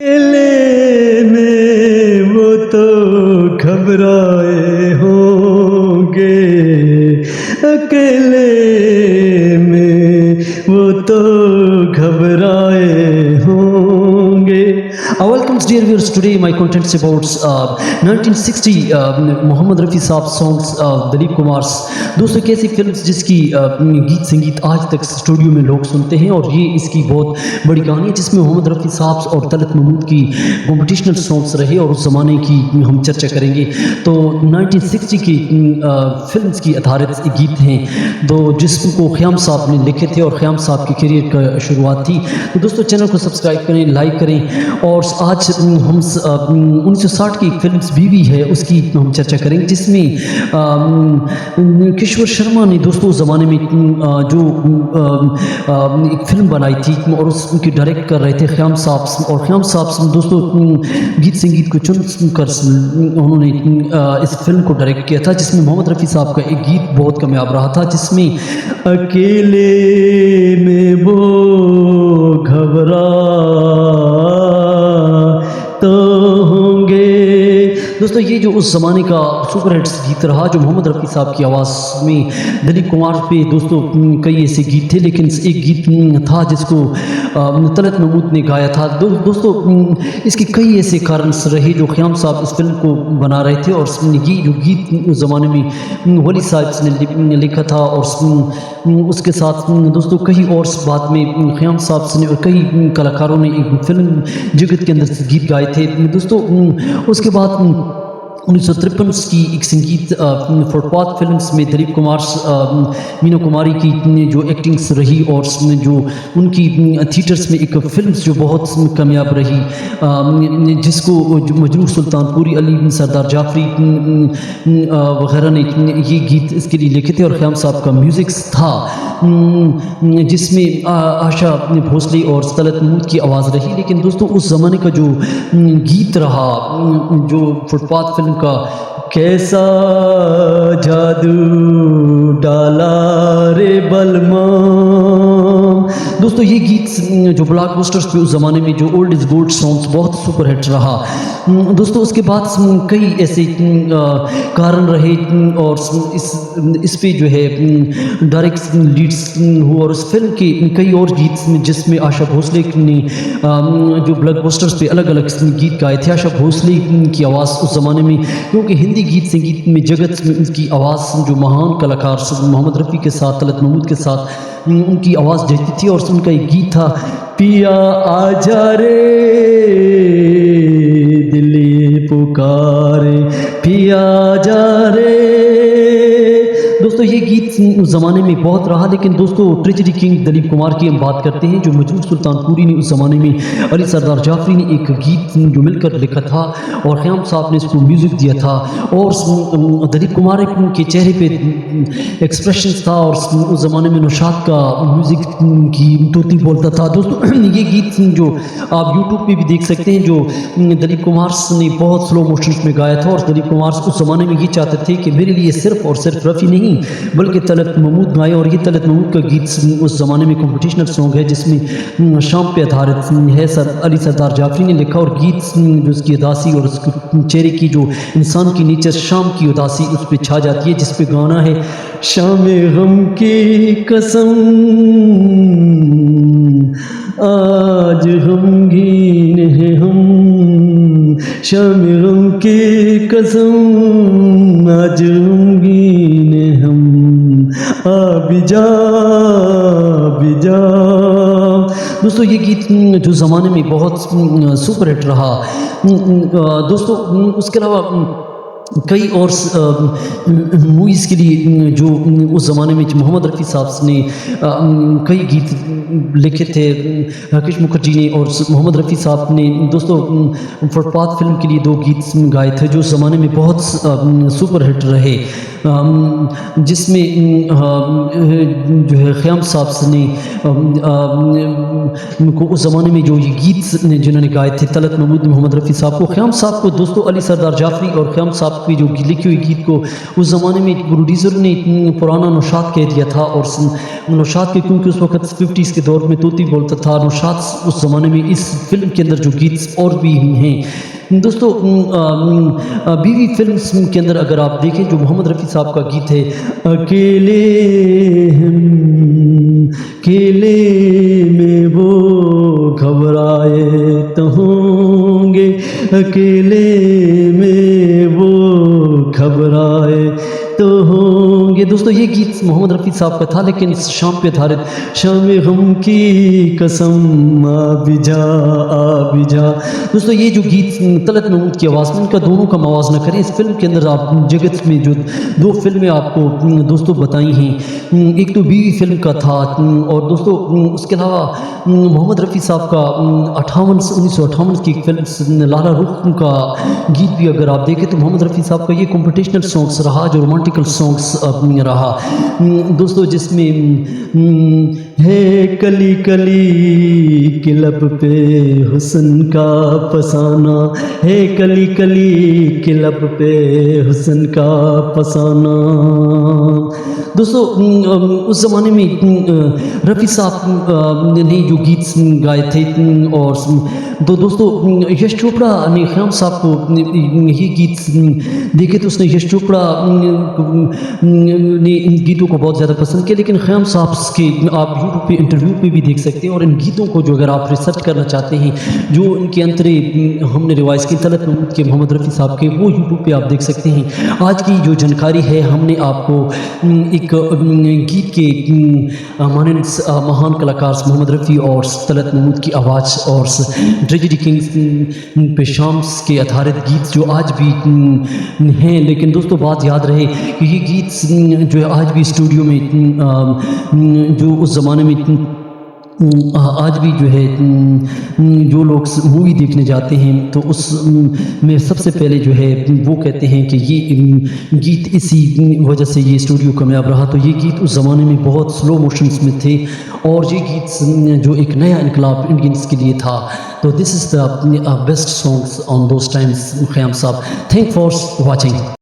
اکیلے میں وہ تو گھبرائے ہوں گے، اکیلے میں وہ تو گھبرائے ہوں گے. Welcome dear viewers, today my content is about 1960 محمد رفیع صاحب songs دلیپ کمار. دوستو کیسی فلمز جس کی گیت سنگیت آج تک اسٹوڈیو میں لوگ سنتے ہیں، اور یہ اس کی بہت بڑی کہانی ہے جس میں محمد رفیع صاحب اور طلعت محمود کی کمپٹیشنل سانگس رہے، اور اس زمانے کی ہم چرچا کریں گے. تو 1960 کی فلمز کی آدھارت گیت ہیں تو جس کو خیام صاحب نے لکھے تھے، اور خیام صاحب کی کیریئر کا شروعات تھی. تو دوستو چینل کو سبسکرائب کریں، لائک کریں. اور آج ہم 1960 کی ایک فلمز بیوی ہے اس کی ہم چرچا کریں گے، جس میں کشور شرما نے دوستو اس زمانے میں جو ایک فلم بنائی تھی، اور اس کی ڈائریکٹ کر رہے تھے خیام صاحب. اور خیام صاحب دوستو گیت سنگیت کو چن کر انہوں نے اس فلم کو ڈائریکٹ کیا تھا، جس میں محمد رفیع صاحب کا ایک گیت بہت کامیاب رہا تھا، جس میں اکیلے میں وہ گھبرا تو ہوں گے. دوستو یہ جو اس زمانے کا سپر ہٹس گیت رہا، جو محمد رفیع صاحب کی آواز میں دلیپ کمار پہ دوستو کئی ایسے گیت تھے، لیکن ایک گیت تھا جس کو طلعت محمود نے گایا تھا. دوستو اس کے کئی ایسے کارنز رہے جو خیام صاحب اس فلم کو بنا رہے تھے، اور یہ جو گیت اس زمانے میں ولی صاحب نے لکھا تھا، اور اس کے ساتھ دوستو کئی اور بعد میں خیام صاحب نے اور کئی کلاکاروں نے ایک فلم جگت کے اندر گیت گائے تھے. دوستو اس کے بعد 1953 کی ایک سنگیت فٹ پاتھ فلمز میں دلیپ کمار مینا کماری کی جو ایکٹنگز رہی، اور جو ان کی تھیٹرز میں ایک فلمز جو بہت کامیاب رہی، جس کو مجروح سلطان پوری، علی سردار جعفری وغیرہ نے یہ گیت اس کے لیے لکھے تھے، اور خیام صاحب کا میوزکس تھا، جس میں آشا بھوسلے اور طلعت محمود کی آواز رہی. لیکن دوستو اس زمانے کا جو گیت رہا، جو فٹ پاتھ فلم کا کیسا جادو ڈالا رے بلما، دوستو یہ گیت جو بلاک بسٹرز پہ اس زمانے میں جو اولڈ از گولڈ سانگس بہت سپر ہٹ رہا. دوستو اس کے بعد کئی ایسے کارن رہے، اور اس پہ جو ہے ڈائریکٹ لیڈز ہوا، اور اس فلم کے کئی اور گیت جس میں آشا بھوسلے نے جو بلاک بسٹرز پہ الگ الگ گیت گائے تھے. آشا بھوسلے کی آواز اس زمانے میں، کیونکہ ہندی گیت سنگیت میں جگت میں ان کی آواز جو مہان کلاکار محمد رفیع کے ساتھ، طلعت محمود کے ساتھ ان کی آواز جہتی تھی، اور ان کا ایک گیت تھا پیا آجا رے دلی پکارے پیا جا رے. دوستو یہ گیت اس زمانے میں بہت رہا. لیکن دوستو ٹریجڈی کنگ دلیپ کمار کی ہم بات کرتے ہیں، جو مجروح سلطان پوری نے اس زمانے میں علی سردار جعفری نے ایک گیت جو مل کر لکھا تھا، اور خیام صاحب نے اس کو میوزک دیا تھا، اور دلیپ کمار کے چہرے پہ ایکسپریشنز تھا، اور اس زمانے میں نوشاد کا میوزک کی توتی بولتا تھا. دوستو یہ گیت جو آپ یوٹیوب پہ بھی دیکھ سکتے ہیں، جو دلیپ کمار نے بہت سلو موشنز میں گایا تھا، اور دلیپ کمار اس زمانے میں یہ چاہتے تھے کہ میرے لیے صرف اور صرف رفیع نہیں بلکہ طلعت محمود گائے. اور یہ طلعت محمود کا گیت اس زمانے میں کمپٹیشنل سانگ ہے، جس میں شام پہ آدھارت ہے. علی سردار جعفری نے لکھا، اور گیت جو اس کی اداسی اور اس کے چہرے کی جو انسان کی نیچر شام کی اداسی اس پہ چھا جاتی ہے، جس پہ گانا ہے شام غم کی قسم آج غمگین ہے ہم، شام غم کی قسم آج غمگین ہے ہم، آبی جا آبی جا. دوستو یہ گیت جو زمانے میں بہت سپر ہٹ رہا. دوستو اس کے علاوہ کئی اور موویز کے لیے جو اس زمانے میں محمد رفیع صاحب نے کئی گیت لکھے تھے، راکیش مکھرجی نے اور محمد رفیع صاحب نے دوستو فٹ پاتھ فلم کے لیے 2 گیت گائے تھے، جو اس زمانے میں بہت سپر ہٹ رہے. جس میں جو ہے خیام صاحب نے کو اس زمانے میں جو یہ گیت جنہوں نے گائے تھے طلعت محمود محمد رفیع صاحب کو، خیام صاحب کو دوستو علی سردار جعفری اور خیام صاحب کی جو لکھی ہوئی گیت کو اس زمانے میں پروڈیوسر نے پرانا نوشاد کہہ دیا تھا، اور نوشاد کے کیونکہ اس وقت 50s کے دور میں طوطی بولتا تھا نوشاد اس زمانے میں اس فلم کے اندر جو گیت اور بھی ہیں دوستو بیوی فلم کے اندر اگر آپ دیکھیں جو محمد رفیع صاحب کا گیت ہے اکیلے ہم کیلے میں وہ گھبرائے تو ہوں گے اکیلے میں وہ گھبرائے تو ہوں گے۔ دوستو یہ گیت محمد رفیع صاحب کا تھا، لیکن شام پہ آدھارت شام غم کی قسم آبی جا دوستو یہ جو گیت طلعت محمود کی آواز میں ان کا دونوں کا موازنہ کریں۔ اس فلم کے اندر آپ جگت میں جو دو فلمیں آپ کو دوستو بتائی ہیں، ایک تو بیوی فلم کا تھا، اور دوستو اس کے علاوہ محمد رفیع صاحب کا 1958 کی فلم لالہ رخ کا گیت بھی اگر آپ دیکھیں تو محمد رفیع صاحب کا یہ کمپٹیشنل سانگس رہا جو رومانٹیکل سانگس رہا دوستو، جس میں ہے کلی کلی کے لب پہ حسن کا فسانہ، ہے کلی کلی کے لب پہ حسن کا فسانہ۔ دوستو اس زمانے میں رفیع صاحب نے جو گیت گائے تھے، اور تو دوستو یش چوپڑا نے خیام صاحب کو یہ گیت دیکھے تو اس نے یش چوپڑا نے ان گیتوں کو بہت زیادہ پسند کیا، لیکن خیام صاحب کے آپ یوٹیوب پہ انٹرویو پہ بھی دیکھ سکتے ہیں، اور ان گیتوں کو جو اگر آپ ریسرچ کرنا چاہتے ہیں جو ان کے انترے ہم نے روایت کی طلعت محمود کے محمد رفیع صاحب کے، وہ یوٹیوب پہ آپ دیکھ سکتے ہیں۔ آج کی جو جانکاری ہے ہم نے آپ کو ایک گیت کے مانند مہان کلاکار محمد رفیع اور طلعت محمود کی آواز اور ٹریجڈی کنگز پہ شامس کے آدھارت گیت جو آج بھی ہیں، لیکن دوستو بات یاد رہے کہ یہ گیت جو ہے آج بھی اسٹوڈیو میں جو اس زمانے میں آج بھی جو ہے جو لوگ مووی دیکھنے جاتے ہیں تو اس میں سب سے پہلے جو ہے وہ کہتے ہیں کہ یہ گیت اسی وجہ سے یہ اسٹوڈیو کامیاب رہا۔ تو یہ گیت اس زمانے میں بہت سلو موشنز میں تھے، اور یہ گیت جو ایک نیا انقلاب انڈینس کے لیے تھا۔ تو this is the best songs on those times Khayyam Sahab. Thank for watching.